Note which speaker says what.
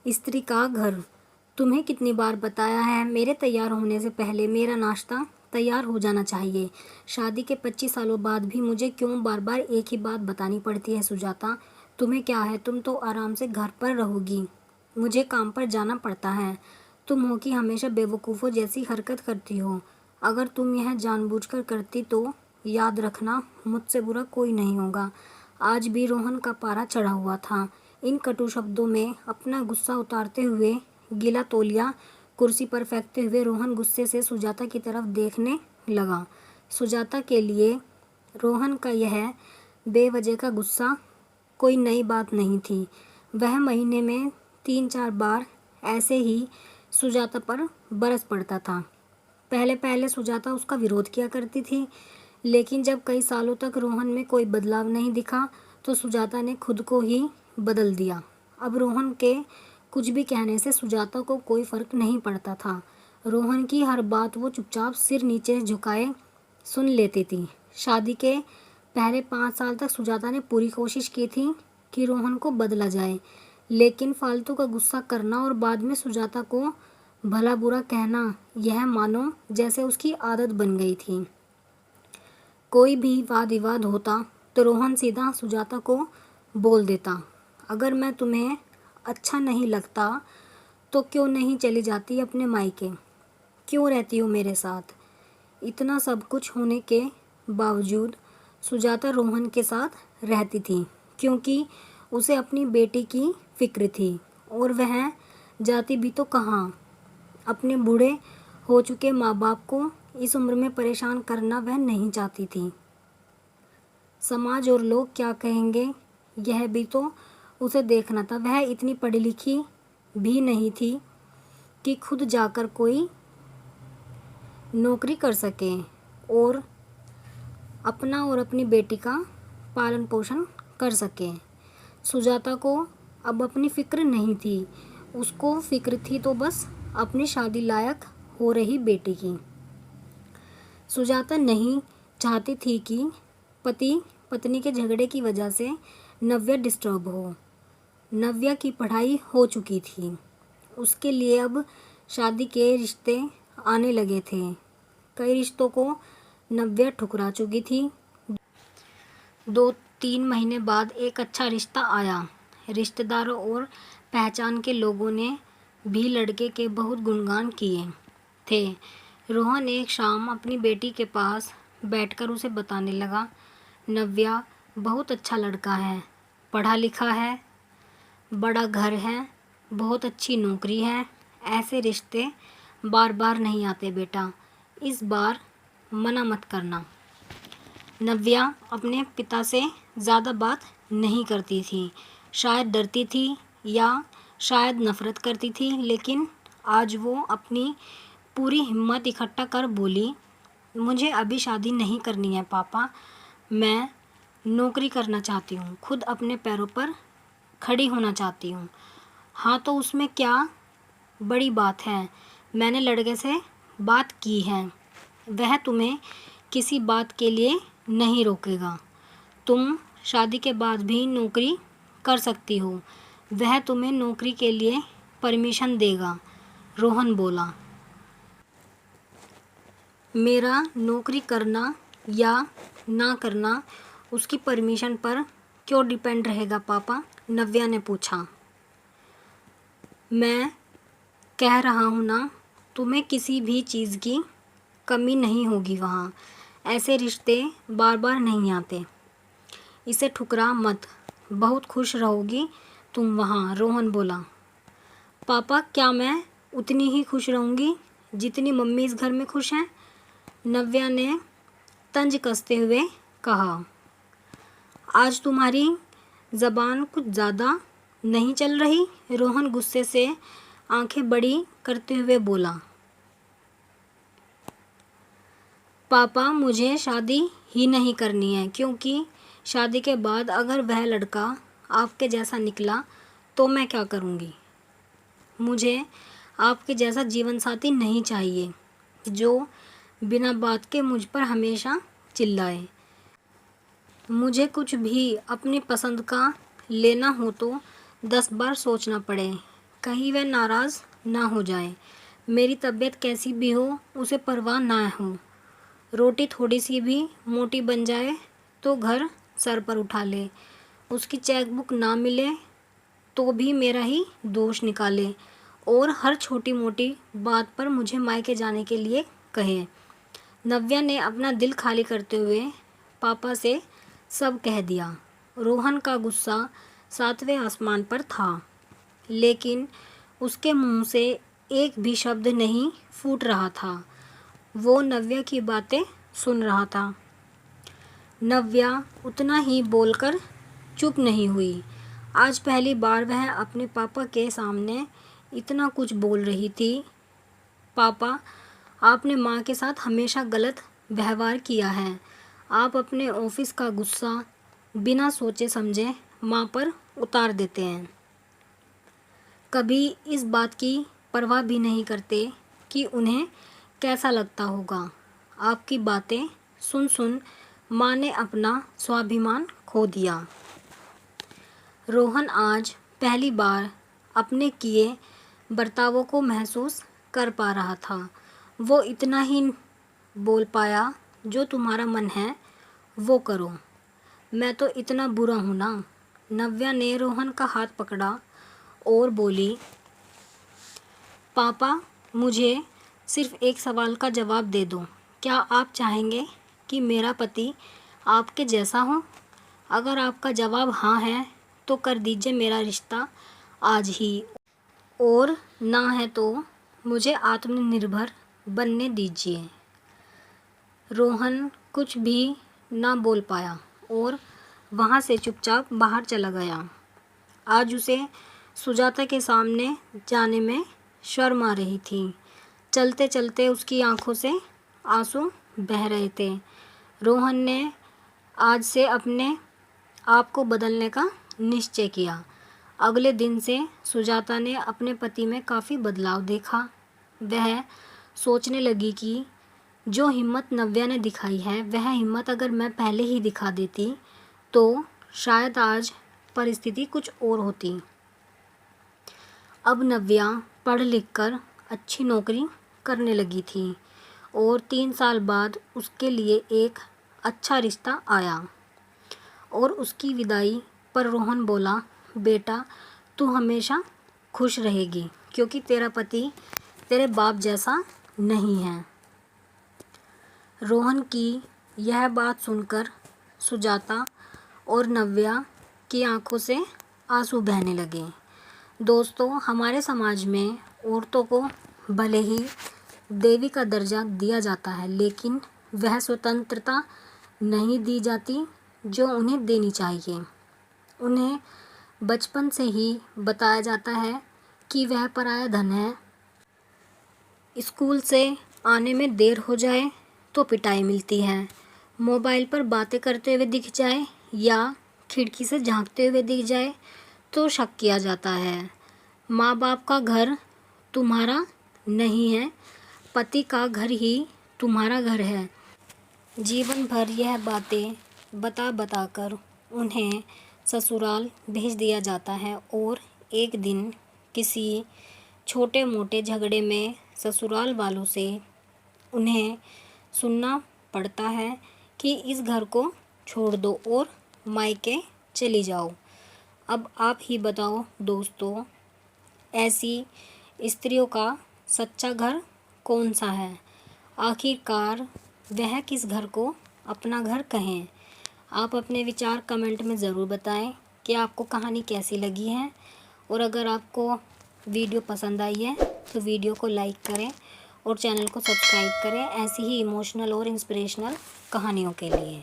Speaker 1: स्त्री का घर। तुम्हें कितनी बार बताया है, मेरे तैयार होने से पहले मेरा नाश्ता तैयार हो जाना चाहिए। शादी के 25 सालों बाद भी मुझे क्यों बार बार एक ही बात बतानी पड़ती है सुजाता? तुम्हें क्या है, तुम तो आराम से घर पर रहोगी, मुझे काम पर जाना पड़ता है। तुम हो कि हमेशा बेवकूफ़ों जैसी हरकत करती हो। अगर तुम यह जानबूझकर करती तो याद रखना, मुझसे बुरा कोई नहीं होगा। आज भी रोहन का पारा चढ़ा हुआ था। इन कटु शब्दों में अपना गुस्सा उतारते हुए, गीला तौलिया कुर्सी पर फेंकते हुए रोहन गुस्से से सुजाता की तरफ देखने लगा। सुजाता के लिए रोहन का यह बेवजह का गुस्सा कोई नई बात नहीं थी। वह महीने में 3-4 बार ऐसे ही सुजाता पर बरस पड़ता था। पहले पहले सुजाता उसका विरोध किया करती थी, लेकिन जब कई सालों तक रोहन में कोई बदलाव नहीं दिखा तो सुजाता ने खुद को ही बदल दिया। अब रोहन के कुछ भी कहने से सुजाता को कोई फर्क नहीं पड़ता था। रोहन की हर बात वो चुपचाप सिर नीचे झुकाए सुन लेती थी। शादी के पहले 5 साल तक सुजाता ने पूरी कोशिश की थी कि रोहन को बदला जाए, लेकिन फालतू का गुस्सा करना और बाद में सुजाता को भला बुरा कहना, यह मानो जैसे उसकी आदत बन गई थी। कोई भी वाद विवाद होता तो रोहन सीधा सुजाता को बोल देता, अगर मैं तुम्हें अच्छा नहीं लगता तो क्यों नहीं चली जाती अपने मायके, क्यों रहती हो मेरे साथ? इतना सब कुछ होने के बावजूद सुजाता रोहन के साथ रहती थी, क्योंकि उसे अपनी बेटी की फिक्र थी। और वह जाती भी तो कहाँ? अपने बूढ़े हो चुके माँ बाप को इस उम्र में परेशान करना वह नहीं चाहती थी। समाज और लोग क्या कहेंगे, यह भी तो उसे देखना था। वह इतनी पढ़ी लिखी भी नहीं थी कि खुद जाकर कोई नौकरी कर सके और अपना और अपनी बेटी का पालन पोषण कर सके। सुजाता को अब अपनी फिक्र नहीं थी, उसको फिक्र थी तो बस अपनी शादी लायक हो रही बेटी की। सुजाता नहीं चाहती थी कि पति पत्नी के झगड़े की वजह से नव्या डिस्टर्ब हो। नव्या की पढ़ाई हो चुकी थी, उसके लिए अब शादी के रिश्ते आने लगे थे। कई रिश्तों को नव्या ठुकरा चुकी थी। 2-3 महीने बाद एक अच्छा रिश्ता आया। रिश्तेदारों और पहचान के लोगों ने भी लड़के के बहुत गुणगान किए थे। रोहन एक शाम अपनी बेटी के पास बैठकर उसे बताने लगा, नव्या बहुत अच्छा लड़का है, पढ़ा लिखा है, बड़ा घर है, बहुत अच्छी नौकरी है। ऐसे रिश्ते बार बार नहीं आते बेटा, इस बार मना मत करना। नव्या अपने पिता से ज़्यादा बात नहीं करती थी, शायद डरती थी या शायद नफ़रत करती थी, लेकिन आज वो अपनी पूरी हिम्मत इकट्ठा कर बोली, मुझे अभी शादी नहीं करनी है पापा, मैं नौकरी करना चाहती हूँ, खुद अपने पैरों पर खड़ी होना चाहती हूँ। हाँ तो उसमें क्या बड़ी बात है, मैंने लड़के से बात की है, वह तुम्हें किसी बात के लिए नहीं रोकेगा। तुम शादी के बाद भी नौकरी कर सकती हो, वह तुम्हें नौकरी के लिए परमिशन देगा। रोहन बोला, मेरा नौकरी करना या ना करना उसकी परमिशन पर क्यों डिपेंड रहेगा पापा? नव्या ने पूछा। मैं कह रहा हूँ ना, तुम्हें किसी भी चीज़ की कमी नहीं होगी वहाँ। ऐसे रिश्ते बार बार नहीं आते, इसे ठुकरा मत, बहुत खुश रहोगी तुम वहाँ। रोहन बोला, पापा क्या मैं उतनी ही खुश रहूँगी जितनी मम्मी इस घर में खुश हैं? नव्या ने तंज कसते हुए कहा, आज तुम्हारी ज़बान कुछ ज़्यादा नहीं चल रही? रोहन गुस्से से आंखें बड़ी करते हुए बोला, पापा मुझे शादी ही नहीं करनी है, क्योंकि शादी के बाद अगर वह लड़का आपके जैसा निकला तो मैं क्या करूँगी? मुझे आपके जैसा जीवन साथी नहीं चाहिए जो बिना बात के मुझ पर हमेशा चिल्लाए। मुझे कुछ भी अपनी पसंद का लेना हो तो 10 बार सोचना पड़े। कहीं वह नाराज़ ना हो जाए। मेरी तबीयत कैसी भी हो उसे परवाह ना हो। रोटी थोड़ी सी भी मोटी बन जाए तो घर सर पर उठा ले। उसकी चेकबुक ना मिले तो भी मेरा ही दोष निकाले और हर छोटी मोटी बात पर मुझे मायके जाने के लिए कहे। नव्या ने अपना दिल खाली करते हुए पापा से सब कह दिया। रोहन का गुस्सा 7वें आसमान पर था, लेकिन उसके मुंह से एक भी शब्द नहीं फूट रहा था। वो नव्या की बातें सुन रहा था। नव्या उतना ही बोलकर चुप नहीं हुई। आज पहली बार वह अपने पापा के सामने इतना कुछ बोल रही थी। पापा, आपने माँ के साथ हमेशा गलत व्यवहार किया है। आप अपने ऑफिस का गुस्सा बिना सोचे समझे माँ पर उतार देते हैं। कभी इस बात की परवाह भी नहीं करते कि उन्हें कैसा लगता होगा। आपकी बातें सुन सुन माँ ने अपना स्वाभिमान खो दिया। रोहन आज पहली बार अपने किए बर्तावों को महसूस कर पा रहा था। वो इतना ही बोल पाया, जो तुम्हारा मन है वो करो। मैं तो इतना बुरा हूँ ना? नव्या ने रोहन का हाथ पकड़ा और बोली, पापा, मुझे सिर्फ एक सवाल का जवाब दे दो। क्या आप चाहेंगे कि मेरा पति आपके जैसा हो? अगर आपका जवाब हाँ है तो कर दीजिए मेरा रिश्ता आज ही, और ना है तो मुझे आत्मनिर्भर बनने दीजिए। रोहन कुछ भी ना बोल पाया और वहाँ से चुपचाप बाहर चला गया। आज उसे सुजाता के सामने जाने में शर्म आ रही थी। चलते चलते उसकी आंखों से आंसू बह रहे थे। रोहन ने आज से अपने आप को बदलने का निश्चय किया। अगले दिन से सुजाता ने अपने पति में काफ़ी बदलाव देखा। वह सोचने लगी कि जो हिम्मत नव्या ने दिखाई है, वह हिम्मत अगर मैं पहले ही दिखा देती तो शायद आज परिस्थिति कुछ और होती। अब नव्या पढ़ लिख कर अच्छी नौकरी करने लगी थी और 3 साल बाद उसके लिए एक अच्छा रिश्ता आया। और उसकी विदाई पर रोहन बोला, बेटा, तू हमेशा खुश रहेगी क्योंकि तेरा पति तेरे बाप जैसा नहीं है। रोहन की यह बात सुनकर सुजाता और नव्या की आंखों से आंसू बहने लगे। दोस्तों, हमारे समाज में औरतों को भले ही देवी का दर्जा दिया जाता है, लेकिन वह स्वतंत्रता नहीं दी जाती जो उन्हें देनी चाहिए। उन्हें बचपन से ही बताया जाता है कि वह पराया धन है। स्कूल से आने में देर हो जाए तो पिटाई मिलती है। मोबाइल पर बातें करते हुए दिख जाए या खिड़की से झांकते हुए दिख जाए तो शक किया जाता है। माँ बाप का घर तुम्हारा नहीं है, पति का घर ही तुम्हारा घर है। जीवन भर यह बातें बता बता कर उन्हें ससुराल भेज दिया जाता है और एक दिन किसी छोटे मोटे झगड़े में ससुराल वालों से उन्हें सुनना पड़ता है कि इस घर को छोड़ दो और मायके चली जाओ। अब आप ही बताओ दोस्तों, ऐसी स्त्रियों का सच्चा घर कौन सा है? आखिरकार वह किस घर को अपना घर कहें? आप अपने विचार कमेंट में ज़रूर बताएं कि आपको कहानी कैसी लगी है। और अगर आपको वीडियो पसंद आई है तो वीडियो को लाइक करें और चैनल को सब्सक्राइब करें ऐसी ही इमोशनल और इंस्पिरेशनल कहानियों के लिए।